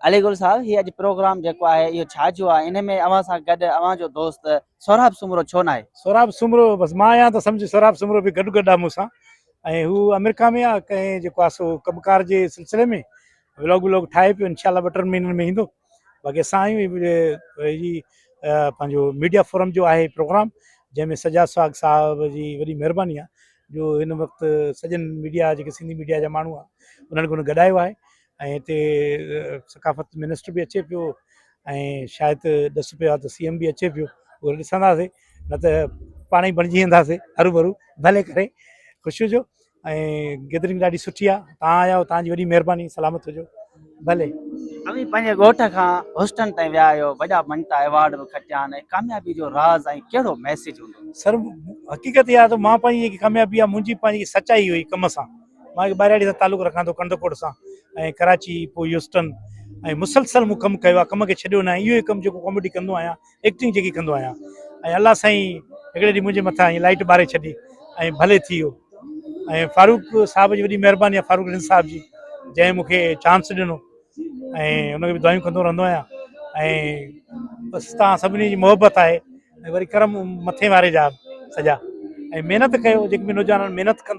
अलीगुल साहब ही अॼु प्रोग्राम जेको आहे इहो छा जो आहे इन में अव्हां सां गॾु अव्हां जो दोस्त सौराब सुमरो छो न आहे? सौराब सुमरो बसि मां आहियां त सम्झ सौराब सुमरो बि गॾु गॾु आहे मूंसां ऐं हू अमेरिका में आहे कंहिं जेको आहे सो कमकार जे सिलसिले में व्लॉग व्लॉग ठाहे पियो इनशाला 2-3 महीननि में ईंदो। बाक़ी असां आहियूं जी पंहिंजो मीडिया फोरम जो आहे प्रोग्राम जंहिंमें सजा सुहाग साहब जी वॾी महिरबानी आहे जो हिन वक़्तु सॼनि मीडिया जेके सिंधी मीडिया जा माण्हू आहे उन्हनि खे उन गॾायो आहे ऐं हिते सकाफ़त मिनिस्टर बि अचे पियो ऐं शायदि ॾस पियो आहे त CM बि अचे पियो, उहो ॾिसंदासीं न त पाण ई बणिजी वेंदासीं हरू भरू भले करे ख़ुशि हुजो ऐं गैदरिंग ॾाढी सुठी आहे। तव्हां आया आहियो, तव्हांजी वॾी महिरबानी, सलामत हुजो भले। अवी पंहिंजे ॻोठ खां होस्टन ताईं विया आहियो, वॾा मंटा अवार्ड बि खटिया आहिनि, कामयाबी जो राज़ ऐं कहिड़ो मैसेज हूंदो? सर हक़ीक़त इहा आहे त मां पंहिंजी जेकी कामयाबी आहे मुंहिंजी पंहिंजी सचाई हुई कम सां। मां ॿाहिराड़ी सां तालुक़ु रखां थो कंदकोट सां ऐं कराची पोइ ह्यूस्टन ऐं मुसलसल मूं कमु कयो आहे, कम खे छॾियो न आहे। इहो ई कमु जेको कॉमेडी कंदो आहियां, एक्टिंग जेकी कंदो आहियां ऐं अलाह साईं हिकिड़े ॾींहुं मुंहिंजे मथां लाइट ॿारे छॾी ऐं भले थी वियो ऐं फारूक साहिब जी वॾी महिरबानी आहे, फारूक रिन साहिब जी जंहिं मूंखे चांस ॾिनो ऐं उनखे बि दुआयूं कंदो रहंदो आहियां ऐं बसि तव्हां सभिनी जी मोहबत आहे ऐं वरी करम मथे वारे जा सॼा ऐं महिनत कयो, जेके बि नौजवान महिनत कंदा